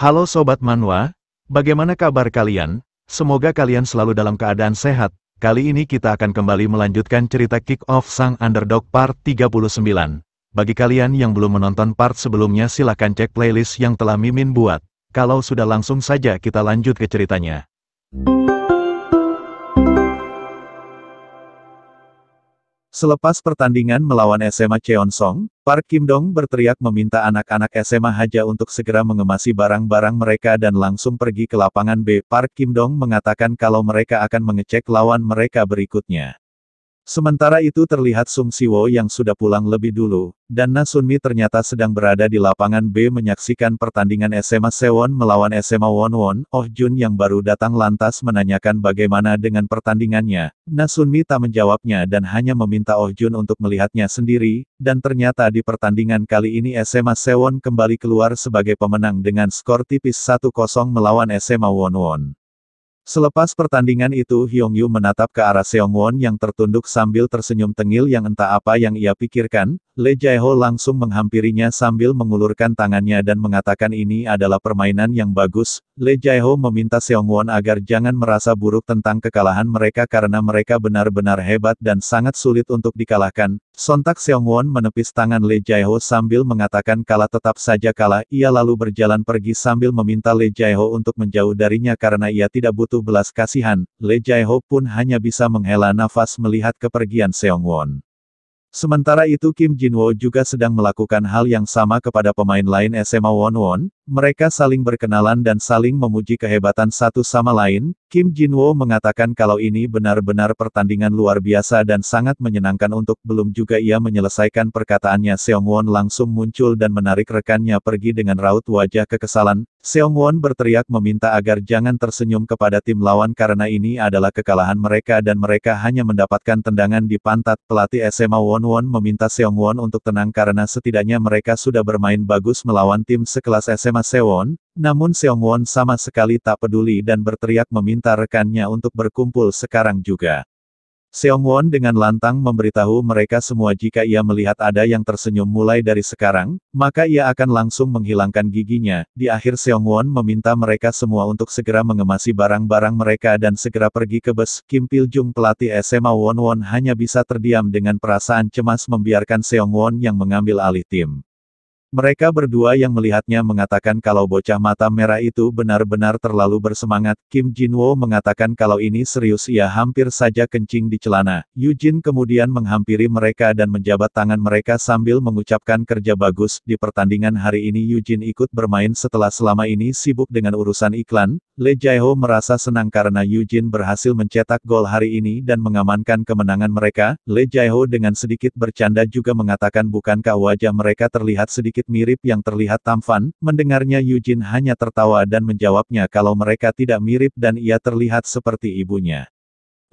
Halo Sobat Manhwa, bagaimana kabar kalian? Semoga kalian selalu dalam keadaan sehat. Kali ini kita akan kembali melanjutkan cerita Kick Off Sang Underdog Part 39. Bagi kalian yang belum menonton part sebelumnya silahkan cek playlist yang telah Mimin buat. Kalau sudah langsung saja kita lanjut ke ceritanya. Selepas pertandingan melawan SMA Cheonsong, Park Kim-dong berteriak meminta anak-anak SMA Haja untuk segera mengemasi barang-barang mereka dan langsung pergi ke lapangan B. Park Kim-dong mengatakan kalau mereka akan mengecek lawan mereka berikutnya. Sementara itu terlihat Sung Si-woo yang sudah pulang lebih dulu, dan Na Sun-mi ternyata sedang berada di lapangan B menyaksikan pertandingan SMA Sewon melawan SMA Wonwon. Oh Jun yang baru datang lantas menanyakan bagaimana dengan pertandingannya. Na Sun-mi tak menjawabnya dan hanya meminta Oh Jun untuk melihatnya sendiri, dan ternyata di pertandingan kali ini SMA Sewon kembali keluar sebagai pemenang dengan skor tipis 1-0 melawan SMA Wonwon. Selepas pertandingan itu Hyung-yu menatap ke arah Seong-won yang tertunduk sambil tersenyum tengil yang entah apa yang ia pikirkan. Lee Jae-ho langsung menghampirinya sambil mengulurkan tangannya dan mengatakan ini adalah permainan yang bagus. Lee Jae-ho meminta Seong-won agar jangan merasa buruk tentang kekalahan mereka karena mereka benar-benar hebat dan sangat sulit untuk dikalahkan. Sontak Seong-won menepis tangan Lee Jae-ho sambil mengatakan kalah tetap saja kalah. Ia lalu berjalan pergi sambil meminta Lee Jae-ho untuk menjauh darinya karena ia tidak butuh belas kasihan. Lee Jae-ho pun hanya bisa menghela nafas melihat kepergian Seong-won. Sementara itu Kim Jin-woo juga sedang melakukan hal yang sama kepada pemain lain SMA Wonwon. Mereka saling berkenalan dan saling memuji kehebatan satu sama lain. Kim Jin-woo mengatakan kalau ini benar-benar pertandingan luar biasa dan sangat menyenangkan untuk belum juga ia menyelesaikan perkataannya Seong-won langsung muncul dan menarik rekannya pergi dengan raut wajah kekesalan. Seong-won berteriak meminta agar jangan tersenyum kepada tim lawan karena ini adalah kekalahan mereka dan mereka hanya mendapatkan tendangan di pantat. Pelatih SMA Wonwon meminta Seong-won untuk tenang karena setidaknya mereka sudah bermain bagus melawan tim sekelas SMA Sewon, namun Seong-won sama sekali tak peduli dan berteriak meminta rekannya untuk berkumpul sekarang juga. Seong-won dengan lantang memberitahu mereka semua jika ia melihat ada yang tersenyum mulai dari sekarang, maka ia akan langsung menghilangkan giginya. Di akhir Seong-won meminta mereka semua untuk segera mengemasi barang-barang mereka dan segera pergi ke bus. Kim Pil-jung pelatih SMA Wonwon hanya bisa terdiam dengan perasaan cemas membiarkan Seong-won yang mengambil alih tim. Mereka berdua yang melihatnya mengatakan kalau bocah mata merah itu benar-benar terlalu bersemangat. Kim Jin-woo mengatakan kalau ini serius ia hampir saja kencing di celana. Yujin kemudian menghampiri mereka dan menjabat tangan mereka sambil mengucapkan kerja bagus. Di pertandingan hari ini Yujin ikut bermain setelah selama ini sibuk dengan urusan iklan. Lee Jae-ho merasa senang karena Yujin berhasil mencetak gol hari ini dan mengamankan kemenangan mereka. Lee Jae-ho dengan sedikit bercanda juga mengatakan bukankah wajah mereka terlihat sedikit mirip yang terlihat tampan. Mendengarnya Yujin hanya tertawa dan menjawabnya kalau mereka tidak mirip dan ia terlihat seperti ibunya.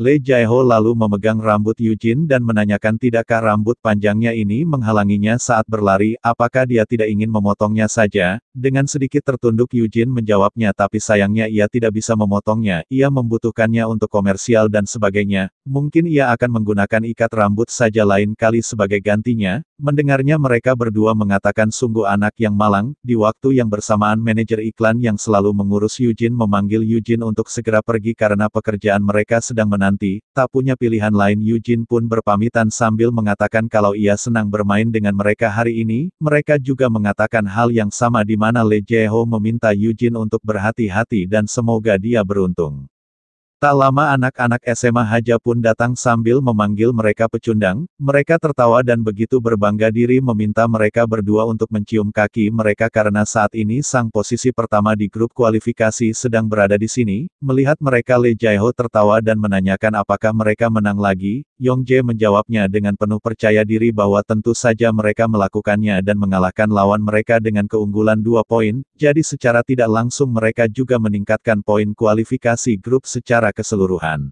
Lee Jae-ho lalu memegang rambut Yujin dan menanyakan tidakkah rambut panjangnya ini menghalanginya saat berlari, apakah dia tidak ingin memotongnya saja. Dengan sedikit tertunduk Yujin menjawabnya tapi sayangnya ia tidak bisa memotongnya, ia membutuhkannya untuk komersial dan sebagainya. Mungkin ia akan menggunakan ikat rambut saja lain kali sebagai gantinya. Mendengarnya mereka berdua mengatakan sungguh anak yang malang. Di waktu yang bersamaan manajer iklan yang selalu mengurus Yujin memanggil Yujin untuk segera pergi karena pekerjaan mereka sedang menanti. Tak punya pilihan lain Yujin pun berpamitan sambil mengatakan kalau ia senang bermain dengan mereka hari ini. Mereka juga mengatakan hal yang sama di mana Lee Jae-ho meminta Yujin untuk berhati-hati dan semoga dia beruntung. Tak lama anak-anak SMA Haja pun datang sambil memanggil mereka pecundang. Mereka tertawa dan begitu berbangga diri meminta mereka berdua untuk mencium kaki mereka karena saat ini sang posisi pertama di grup kualifikasi sedang berada di sini. Melihat mereka Lee Jae-ho tertawa dan menanyakan apakah mereka menang lagi. Yong-jae menjawabnya dengan penuh percaya diri bahwa tentu saja mereka melakukannya dan mengalahkan lawan mereka dengan keunggulan 2 poin. Jadi secara tidak langsung mereka juga meningkatkan poin kualifikasi grup secara keseluruhan.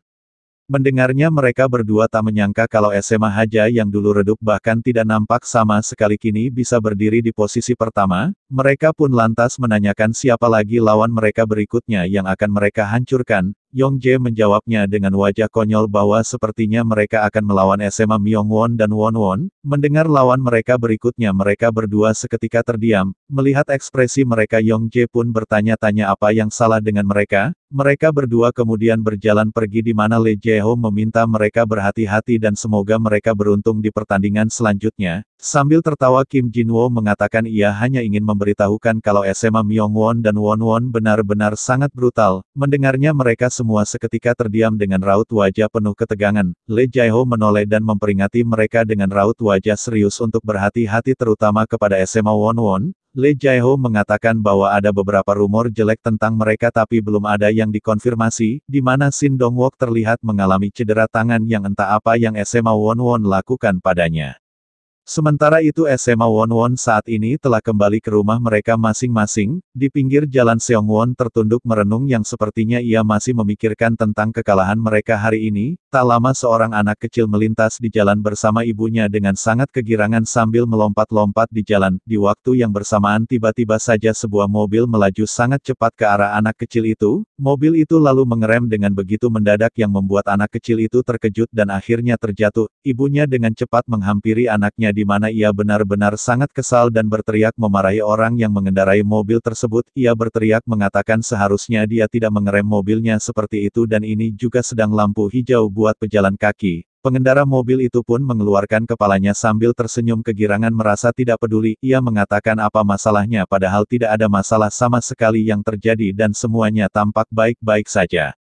Mendengarnya mereka berdua tak menyangka kalau SMA Haja yang dulu redup bahkan tidak nampak sama sekali kini bisa berdiri di posisi pertama. Mereka pun lantas menanyakan siapa lagi lawan mereka berikutnya yang akan mereka hancurkan. Yong-jae menjawabnya dengan wajah konyol bahwa sepertinya mereka akan melawan SMA Myongwon dan Wonwon. Mendengar lawan mereka berikutnya mereka berdua seketika terdiam, melihat ekspresi mereka Yong Jae pun bertanya-tanya apa yang salah dengan mereka. Mereka berdua kemudian berjalan pergi di mana Lee Jae-ho meminta mereka berhati-hati dan semoga mereka beruntung di pertandingan selanjutnya. Sambil tertawa Kim Jin-woo mengatakan ia hanya ingin memberitahukan kalau SMA Myung-won dan Won-won benar-benar sangat brutal. Mendengarnya mereka semua seketika terdiam dengan raut wajah penuh ketegangan. Lee Jae-ho menoleh dan memperingati mereka dengan raut wajah serius untuk berhati-hati terutama kepada SMA Won-won. Lee Jae-ho mengatakan bahwa ada beberapa rumor jelek tentang mereka tapi belum ada yang dikonfirmasi, di mana Shin Dong-wook terlihat mengalami cedera tangan yang entah apa yang SMA Won-won lakukan padanya. Sementara itu SMA Won-won saat ini telah kembali ke rumah mereka masing-masing, di pinggir jalan Seong-won tertunduk merenung yang sepertinya ia masih memikirkan tentang kekalahan mereka hari ini. Tak lama seorang anak kecil melintas di jalan bersama ibunya dengan sangat kegirangan sambil melompat-lompat di jalan. Di waktu yang bersamaan tiba-tiba saja sebuah mobil melaju sangat cepat ke arah anak kecil itu. Mobil itu lalu mengerem dengan begitu mendadak yang membuat anak kecil itu terkejut dan akhirnya terjatuh. Ibunya dengan cepat menghampiri anaknya di mana ia benar-benar sangat kesal dan berteriak memarahi orang yang mengendarai mobil tersebut. Ia berteriak mengatakan seharusnya dia tidak mengerem mobilnya seperti itu dan ini juga sedang lampu hijau buat pejalan kaki. Pengendara mobil itu pun mengeluarkan kepalanya sambil tersenyum kegirangan merasa tidak peduli. Ia mengatakan apa masalahnya padahal tidak ada masalah sama sekali yang terjadi dan semuanya tampak baik-baik saja.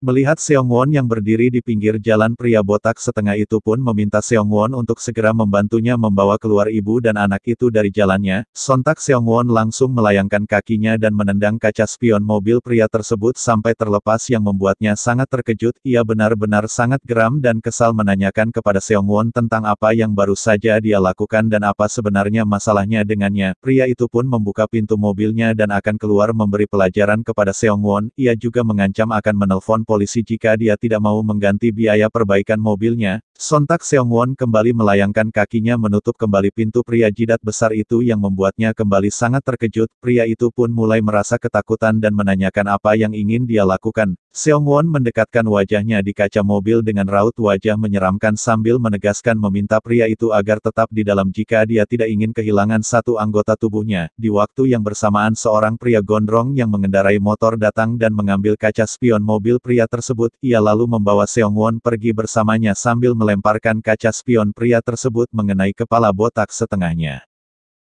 Melihat Seong-won yang berdiri di pinggir jalan, pria botak setengah itu pun meminta Seong-won untuk segera membantunya membawa keluar ibu dan anak itu dari jalannya. Sontak Seong-won langsung melayangkan kakinya dan menendang kaca spion mobil pria tersebut sampai terlepas yang membuatnya sangat terkejut. Ia benar-benar sangat geram dan kesal menanyakan kepada Seong-won tentang apa yang baru saja dia lakukan dan apa sebenarnya masalahnya dengannya. Pria itu pun membuka pintu mobilnya dan akan keluar memberi pelajaran kepada Seong-won. Ia juga mengancam akan menelpon polisi jika dia tidak mau mengganti biaya perbaikan mobilnya. Sontak Seong-won kembali melayangkan kakinya menutup kembali pintu pria jidat besar itu yang membuatnya kembali sangat terkejut. Pria itu pun mulai merasa ketakutan dan menanyakan apa yang ingin dia lakukan. Seong-won mendekatkan wajahnya di kaca mobil dengan raut wajah menyeramkan sambil menegaskan meminta pria itu agar tetap di dalam jika dia tidak ingin kehilangan satu anggota tubuhnya. Di waktu yang bersamaan seorang pria gondrong yang mengendarai motor datang dan mengambil kaca spion mobil pria tersebut. Ia lalu membawa Seong-won pergi bersamanya sambil melemparkan kaca spion pria tersebut mengenai kepala botak setengahnya.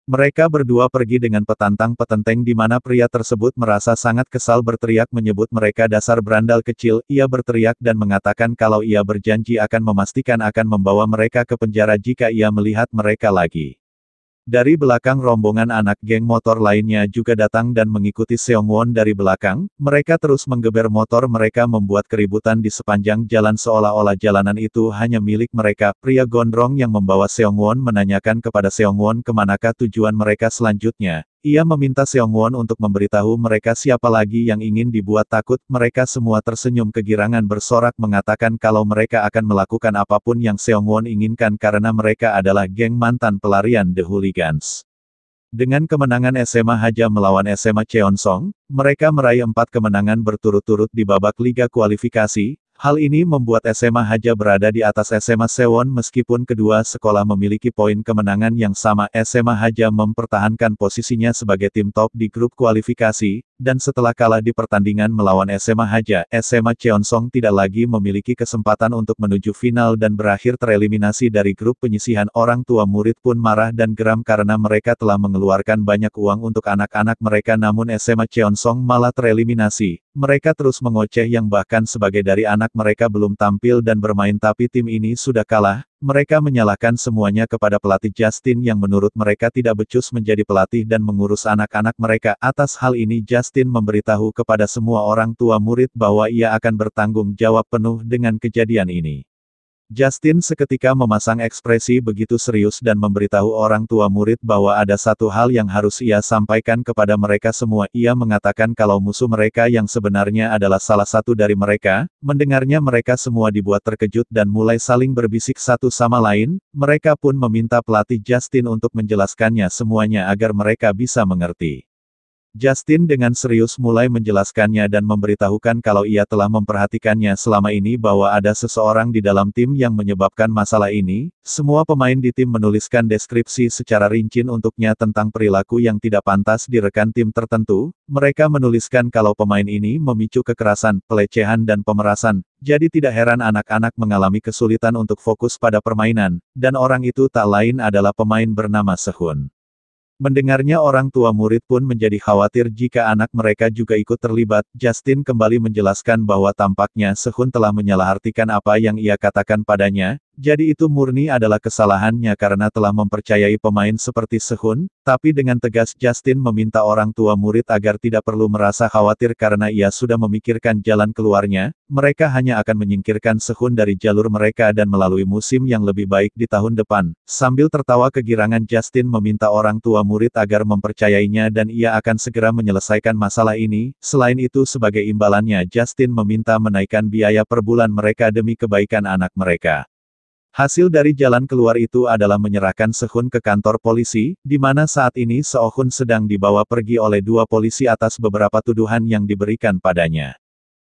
Mereka berdua pergi dengan petantang-petenteng di mana pria tersebut merasa sangat kesal berteriak menyebut mereka dasar berandal kecil. Ia berteriak dan mengatakan kalau ia berjanji akan memastikan akan membawa mereka ke penjara jika ia melihat mereka lagi. Dari belakang rombongan anak geng motor lainnya juga datang dan mengikuti Seong-won dari belakang. Mereka terus menggeber motor mereka membuat keributan di sepanjang jalan seolah-olah jalanan itu hanya milik mereka. Pria gondrong yang membawa Seong-won menanyakan kepada Seong-won kemanakah tujuan mereka selanjutnya. Ia meminta Seong-won untuk memberitahu mereka siapa lagi yang ingin dibuat takut. Mereka semua tersenyum kegirangan bersorak mengatakan kalau mereka akan melakukan apapun yang Seong-won inginkan karena mereka adalah geng mantan pelarian The Hooligans. Dengan kemenangan SMA Haja melawan SMA Cheonsong, mereka meraih 4 kemenangan berturut-turut di babak liga kualifikasi. Hal ini membuat SMA Haja berada di atas SMA Sewon meskipun kedua sekolah memiliki poin kemenangan yang sama. SMA Haja mempertahankan posisinya sebagai tim top di grup kualifikasi, dan setelah kalah di pertandingan melawan SMA Haja, SMA Cheonsong tidak lagi memiliki kesempatan untuk menuju final dan berakhir tereliminasi dari grup penyisihan. Orang tua murid pun marah dan geram karena mereka telah mengeluarkan banyak uang untuk anak-anak mereka namun SMA Cheonsong malah tereliminasi. Mereka terus mengoceh yang bahkan sebagai dari anak mereka belum tampil dan bermain tapi tim ini sudah kalah. Mereka menyalahkan semuanya kepada pelatih Justin yang menurut mereka tidak becus menjadi pelatih dan mengurus anak-anak mereka. Atas hal ini Justin memberitahu kepada semua orang tua murid bahwa ia akan bertanggung jawab penuh dengan kejadian ini. Justin seketika memasang ekspresi begitu serius dan memberitahu orang tua murid bahwa ada satu hal yang harus ia sampaikan kepada mereka semua. Ia mengatakan kalau musuh mereka yang sebenarnya adalah salah satu dari mereka. Mendengarnya mereka semua dibuat terkejut dan mulai saling berbisik satu sama lain. Mereka pun meminta pelatih Justin untuk menjelaskannya semuanya agar mereka bisa mengerti. Justin dengan serius mulai menjelaskannya dan memberitahukan kalau ia telah memperhatikannya selama ini bahwa ada seseorang di dalam tim yang menyebabkan masalah ini. Semua pemain di tim menuliskan deskripsi secara rinci untuknya tentang perilaku yang tidak pantas di rekan tim tertentu. Mereka menuliskan kalau pemain ini memicu kekerasan, pelecehan dan pemerasan. Jadi tidak heran anak-anak mengalami kesulitan untuk fokus pada permainan, dan orang itu tak lain adalah pemain bernama Sehun. Mendengarnya orang tua murid pun menjadi khawatir jika anak mereka juga ikut terlibat. Justin kembali menjelaskan bahwa tampaknya Sehun telah menyalahartikan apa yang ia katakan padanya, jadi itu murni adalah kesalahannya karena telah mempercayai pemain seperti Sehun, tapi dengan tegas Justin meminta orang tua murid agar tidak perlu merasa khawatir karena ia sudah memikirkan jalan keluarnya, mereka hanya akan menyingkirkan Sehun dari jalur mereka dan melalui musim yang lebih baik di tahun depan. Sambil tertawa kegirangan Justin meminta orang tua murid agar mempercayainya dan ia akan segera menyelesaikan masalah ini. Selain itu sebagai imbalannya Justin meminta menaikkan biaya per bulan mereka demi kebaikan anak mereka. Hasil dari jalan keluar itu adalah menyerahkan Sehun ke kantor polisi, di mana saat ini Sehun sedang dibawa pergi oleh dua polisi atas beberapa tuduhan yang diberikan padanya.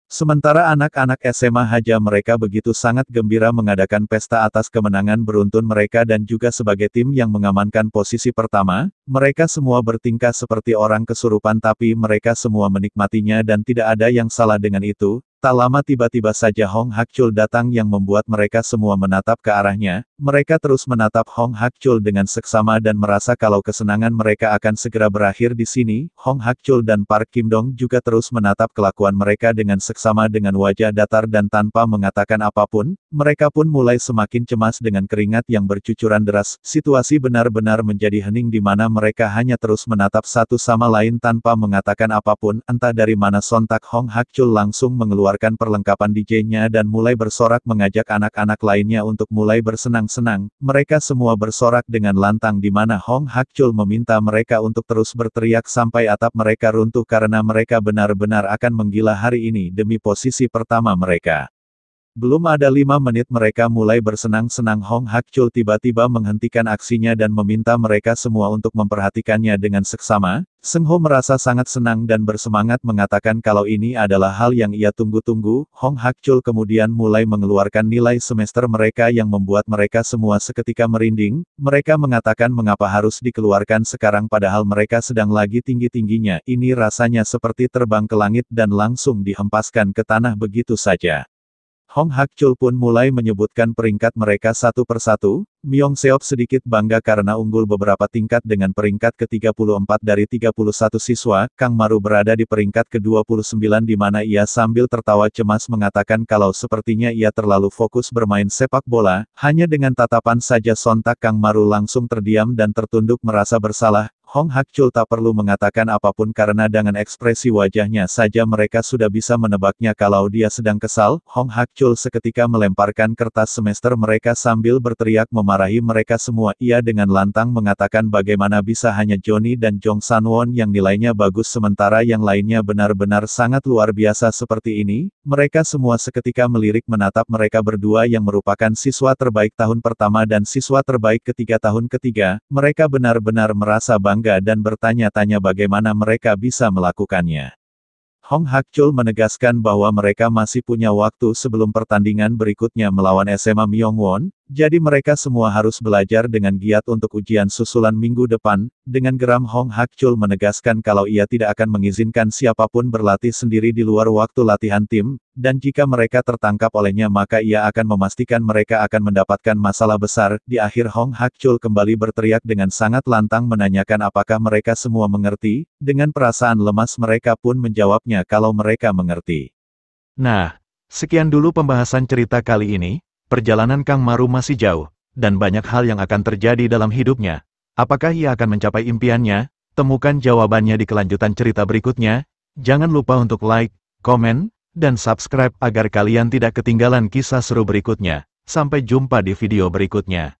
Sementara anak-anak SMA Haja mereka begitu sangat gembira mengadakan pesta atas kemenangan beruntun mereka dan juga sebagai tim yang mengamankan posisi pertama, mereka semua bertingkah seperti orang kesurupan tapi mereka semua menikmatinya dan tidak ada yang salah dengan itu. Tak lama tiba-tiba saja Hong Hakchul datang yang membuat mereka semua menatap ke arahnya, mereka terus menatap Hong Hakchul dengan seksama dan merasa kalau kesenangan mereka akan segera berakhir di sini. Hong Hakchul dan Park Kim-dong juga terus menatap kelakuan mereka dengan seksama dengan wajah datar dan tanpa mengatakan apapun, mereka pun mulai semakin cemas dengan keringat yang bercucuran deras. Situasi benar-benar menjadi hening di mana mereka hanya terus menatap satu sama lain tanpa mengatakan apapun. Entah dari mana sontak Hong Hakchul langsung mengeluarkan perlengkapan DJ-nya dan mulai bersorak mengajak anak-anak lainnya untuk mulai bersenang-senang. Mereka semua bersorak dengan lantang di mana Hong Hakchul meminta mereka untuk terus berteriak sampai atap mereka runtuh karena mereka benar-benar akan menggila hari ini demi posisi pertama mereka. Belum ada 5 menit mereka mulai bersenang-senang. Hong Hakchul tiba-tiba menghentikan aksinya dan meminta mereka semua untuk memperhatikannya dengan seksama. Seng Ho merasa sangat senang dan bersemangat mengatakan kalau ini adalah hal yang ia tunggu-tunggu. Hong Hakchul kemudian mulai mengeluarkan nilai semester mereka yang membuat mereka semua seketika merinding. Mereka mengatakan mengapa harus dikeluarkan sekarang padahal mereka sedang lagi tinggi-tingginya. Ini rasanya seperti terbang ke langit dan langsung dihempaskan ke tanah begitu saja. Hong Hakchul pun mulai menyebutkan peringkat mereka satu persatu. Myong Seop sedikit bangga karena unggul beberapa tingkat dengan peringkat ke-34 dari 31 siswa. Kang Maru berada di peringkat ke-29 di mana ia sambil tertawa cemas mengatakan kalau sepertinya ia terlalu fokus bermain sepak bola. Hanya dengan tatapan saja sontak Kang Maru langsung terdiam dan tertunduk merasa bersalah. Hong Hakchul tak perlu mengatakan apapun karena dengan ekspresi wajahnya saja mereka sudah bisa menebaknya kalau dia sedang kesal. Hong Hakchul seketika melemparkan kertas semester mereka sambil berteriak memarahi mereka semua. Ia dengan lantang mengatakan bagaimana bisa hanya Johnny dan Jong Sanwon yang nilainya bagus sementara yang lainnya benar-benar sangat luar biasa seperti ini. Mereka semua seketika melirik menatap mereka berdua yang merupakan siswa terbaik tahun pertama dan siswa terbaik ketiga tahun ketiga. Mereka benar-benar merasa bangga dan bertanya-tanya bagaimana mereka bisa melakukannya. Hong Hakchul menegaskan bahwa mereka masih punya waktu sebelum pertandingan berikutnya melawan SMA Myongwon, jadi mereka semua harus belajar dengan giat untuk ujian susulan minggu depan. Dengan geram Hong Hakchul menegaskan kalau ia tidak akan mengizinkan siapapun berlatih sendiri di luar waktu latihan tim, dan jika mereka tertangkap olehnya maka ia akan memastikan mereka akan mendapatkan masalah besar. Di akhir Hong Hakchul kembali berteriak dengan sangat lantang menanyakan apakah mereka semua mengerti. Dengan perasaan lemas mereka pun menjawabnya kalau mereka mengerti. Nah, sekian dulu pembahasan cerita kali ini. Perjalanan Kang Maru masih jauh, dan banyak hal yang akan terjadi dalam hidupnya. Apakah ia akan mencapai impiannya? Temukan jawabannya di kelanjutan cerita berikutnya. Jangan lupa untuk like, komen, dan subscribe agar kalian tidak ketinggalan kisah seru berikutnya. Sampai jumpa di video berikutnya.